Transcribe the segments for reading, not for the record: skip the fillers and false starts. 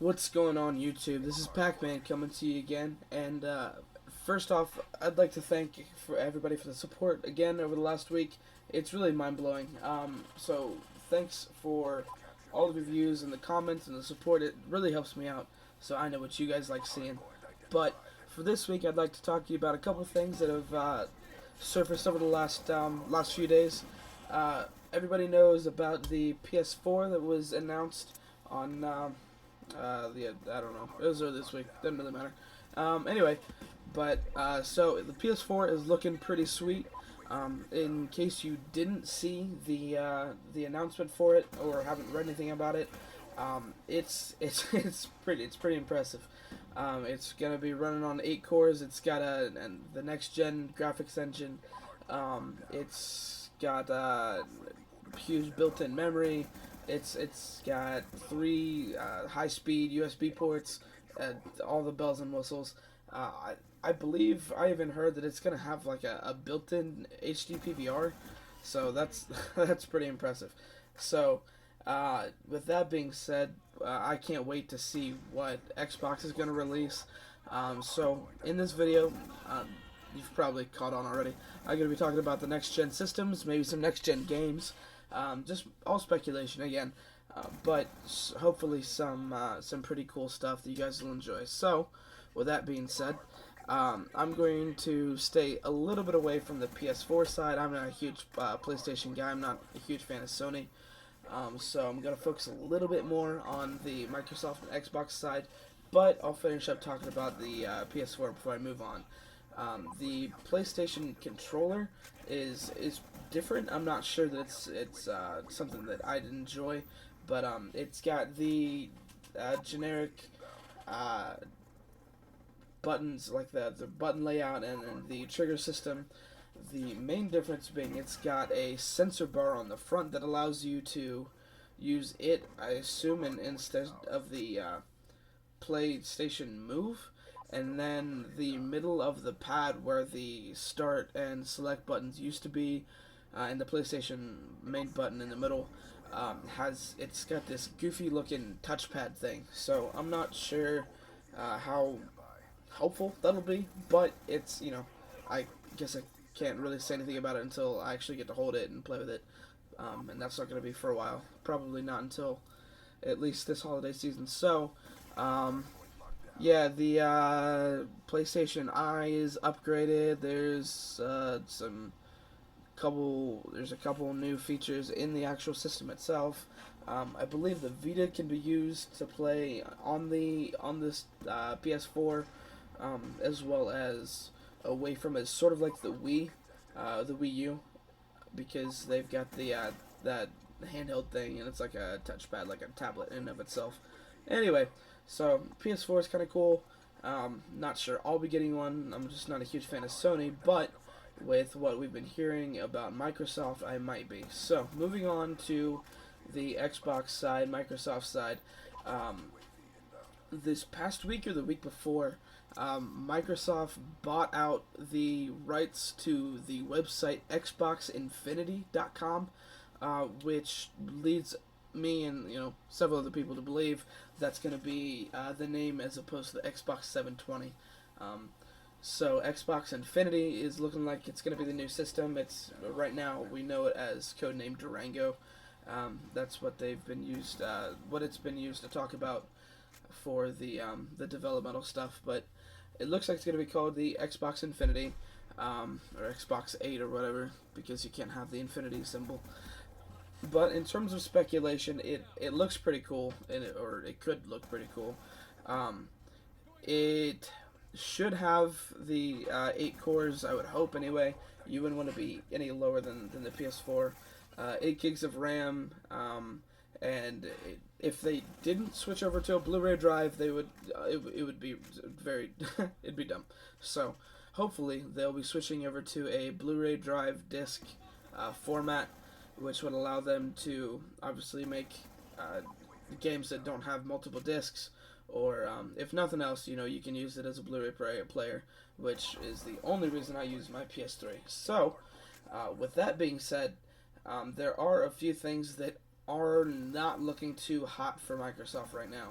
What's going on YouTube? This is Pac-Man coming to you again, and first off, I'd like to thank for everybody for the support again over the last week. It's really mind-blowing. So thanks for all of your views and the comments and the support. It really helps me out, so I know what you guys like seeing. But for this week, I'd like to talk to you about a couple things that have surfaced over the last few days. Everybody knows about the PS4 that was announced on I don't know. It was earlier this week. Doesn't really matter. Anyway, but so the PS4 is looking pretty sweet. In case you didn't see the announcement for it or haven't read anything about it, it's pretty impressive. It's gonna be running on 8 cores. It's got the next gen graphics engine. It's got huge built-in memory. It's got 3 high-speed USB ports, all the bells and whistles. I believe I even heard that it's gonna have like a built-in HD PVR, so that's that's pretty impressive. So with that being said, I can't wait to see what Xbox is gonna release. So in this video, you've probably caught on already. I'm gonna be talking about the next gen systems, maybe some next gen games. Just all speculation again, but hopefully some pretty cool stuff that you guys will enjoy. So, with that being said, I'm going to stay a little bit away from the PS4 side. I'm not a huge PlayStation guy. I'm not a huge fan of Sony. So I'm going to focus a little bit more on the Microsoft and Xbox side, but I'll finish up talking about the PS4 before I move on. The PlayStation controller is different. I'm not sure that it's something that I'd enjoy, but it's got the generic uh, buttons, like the button layout and the trigger system. The main difference being it's got a sensor bar on the front that allows you to use it, I assume, instead of the PlayStation Move, and then the middle of the pad where the start and select buttons used to be, and the PlayStation main button in the middle, it's got this goofy looking touchpad thing. So I'm not sure how helpful that'll be, but it's, I guess I can't really say anything about it until I actually get to hold it and play with it, and that's not going to be for a while. Probably not until at least this holiday season. So. Yeah, the PlayStation Eye is upgraded. There's a couple new features in the actual system itself. I believe the Vita can be used to play on this PS4, as well as away from it, sort of like the Wii U, because they've got that handheld thing, and it's like a touchpad, like a tablet in and of itself. Anyway, so PS4 is kind of cool. Not sure I'll be getting one. I'm just not a huge fan of Sony, but with what we've been hearing about Microsoft, I might be. So moving on to the Xbox side, Microsoft side. This past week or the week before, Microsoft bought out the rights to the website xboxinfinity.com, which leads me and several other people to believe that's going to be the name as opposed to the Xbox 720. So Xbox Infinity is looking like it's going to be the new system. It's right now we know it as codename Durango. That's what they've been used, what it's been used to talk about for the developmental stuff. But it looks like it's going to be called the Xbox Infinity, or Xbox 8 or whatever, because you can't have the infinity symbol. But in terms of speculation, it looks pretty cool, or it could look pretty cool. It should have the 8 cores, I would hope anyway. You wouldn't want to be any lower than the PS4. 8 gigs of RAM, and if they didn't switch over to a Blu-ray drive, they would it would be very it'd be dumb. So hopefully they'll be switching over to a Blu-ray drive disc format, which would allow them to obviously make games that don't have multiple discs, or if nothing else, you can use it as a Blu-ray player, which is the only reason I use my PS3. So, with that being said, there are a few things that are not looking too hot for Microsoft right now.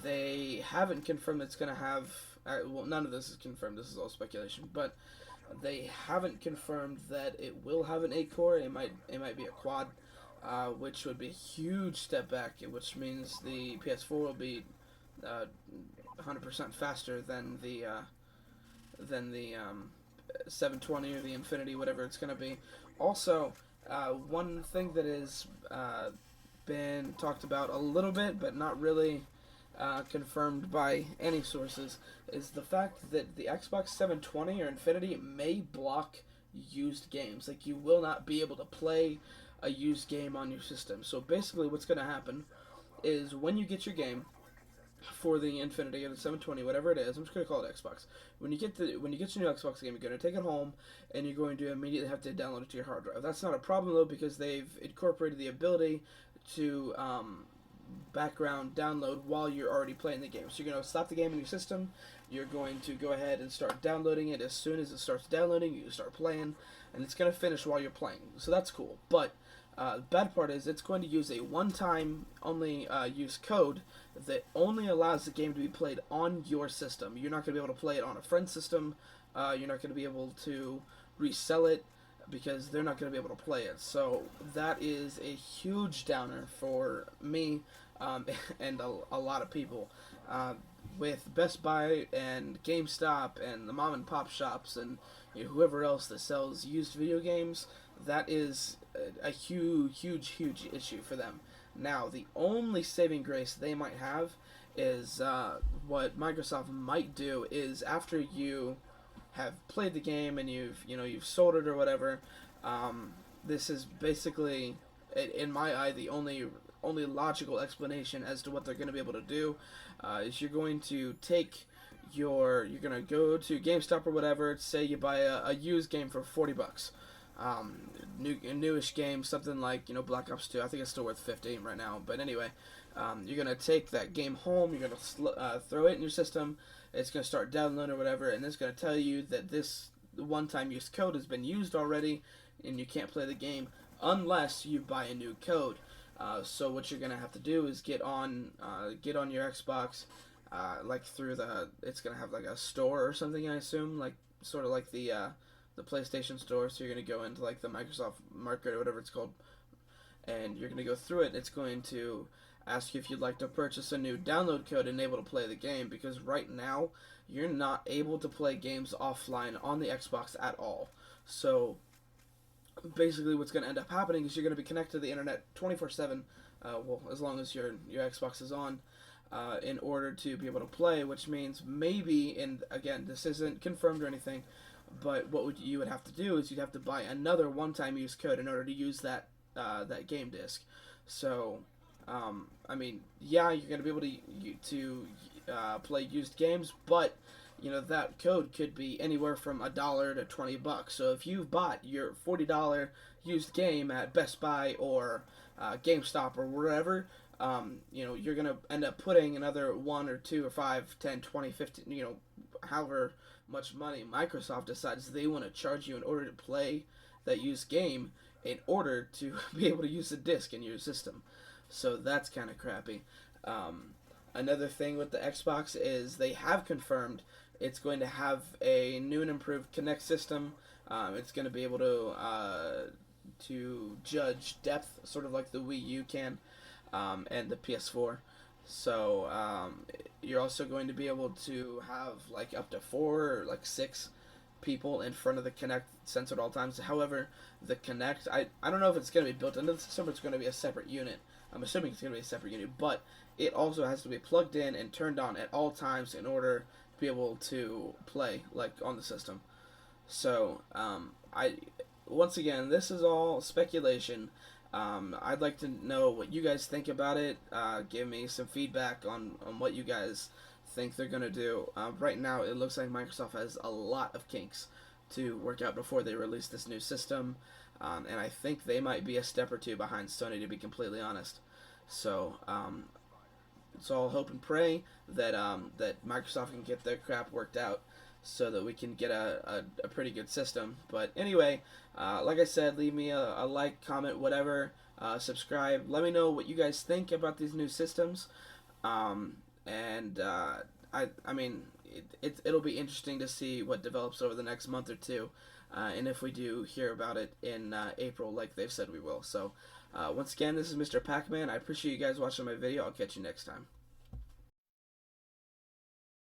They haven't confirmed it's going to have. Well, none of this is confirmed. This is all speculation, but they haven't confirmed that it will have an 8-core. It might be a quad, which would be a huge step back. Which means the PS4 will be 100% faster than the 720 or the Infinity, whatever it's going to be. Also, one thing that has been talked about a little bit, but not really confirmed by any sources, is the fact that the Xbox 720 or Infinity may block used games. Like, you will not be able to play a used game on your system. So basically what's going to happen is when you get your game for the Infinity or the 720, whatever it is, I'm just going to call it Xbox. When you get your new Xbox game, you're going to take it home and you're going to immediately have to download it to your hard drive. That's not a problem though, because they've incorporated the ability to background download while you're already playing the game. So you're going to stop the game in your system, you're going to go ahead and start downloading it. As soon as it starts downloading, you start playing, and it's going to finish while you're playing. So that's cool. But the bad part is it's going to use a one-time only use code that only allows the game to be played on your system. You're not going to be able to play it on a friend's system. You're not going to be able to resell it because they're not going to be able to play it. So that is a huge downer for me and a lot of people. With Best Buy and GameStop and the mom and pop shops and whoever else that sells used video games, that is a huge issue for them. Now, the only saving grace they might have is what Microsoft might do is after you have played the game and you've sold it or whatever. This is basically, in my eye, the only logical explanation as to what they're going to be able to do is you're going to you're going to go to GameStop or whatever. Say you buy a used game for $40. Newish game, something like Black Ops 2. I think it's still worth $15 right now. But anyway, you're gonna take that game home. You're gonna throw it in your system. It's gonna start downloading or whatever, and it's gonna tell you that this one-time use code has been used already, and you can't play the game unless you buy a new code. So what you're gonna have to do is get on your Xbox, like through it's gonna have like a store or something. I assume, like sort of like the PlayStation Store. So you're going to go into like the Microsoft Market or whatever it's called, and you're going to go through it. It's going to ask you if you'd like to purchase a new download code and able to play the game, because right now you're not able to play games offline on the Xbox at all. So basically what's going to end up happening is you're going to be connected to the internet 24/7, well, as long as your Xbox is on, in order to be able to play, which means maybe, and again, this isn't confirmed or anything, but what you would have to do is you'd have to buy another one-time use code in order to use that game disc. So, I mean, yeah, you're going to be able to play used games, but that code could be anywhere from $1 to $20. So if you've bought your $40 used game at Best Buy or GameStop or wherever, you're going to end up putting another 1 or 2 or 5, 10, 20, 15, however much money Microsoft decides they want to charge you in order to play that used game in order to be able to use the disc in your system. So that's kind of crappy. Another thing with the Xbox is they have confirmed it's going to have a new and improved Kinect system. It's going to be able to judge depth, sort of like the Wii U can, and the PS4. So you're also going to be able to have like up to 4 or like 6 people in front of the Kinect sensor at all times. However, the Kinect, I don't know if it's going to be built into the system or it's going to be a separate unit. I'm assuming it's going to be a separate unit, but it also has to be plugged in and turned on at all times in order to be able to play like on the system. So once again, this is all speculation. I'd like to know what you guys think about it. Give me some feedback on what you guys think they're going to do. Right now, it looks like Microsoft has a lot of kinks to work out before they release this new system. And I think they might be a step or two behind Sony, to be completely honest. So, it's all hope and pray that that Microsoft can get their crap worked out so that we can get a pretty good system. But anyway, like I said, leave me a like, comment, whatever, subscribe. Let me know what you guys think about these new systems. and I mean, it'll be interesting to see what develops over the next month or two, and if we do hear about it in April, like they've said we will. So, once again, this is Mr. Pac-Man. I appreciate you guys watching my video. I'll catch you next time.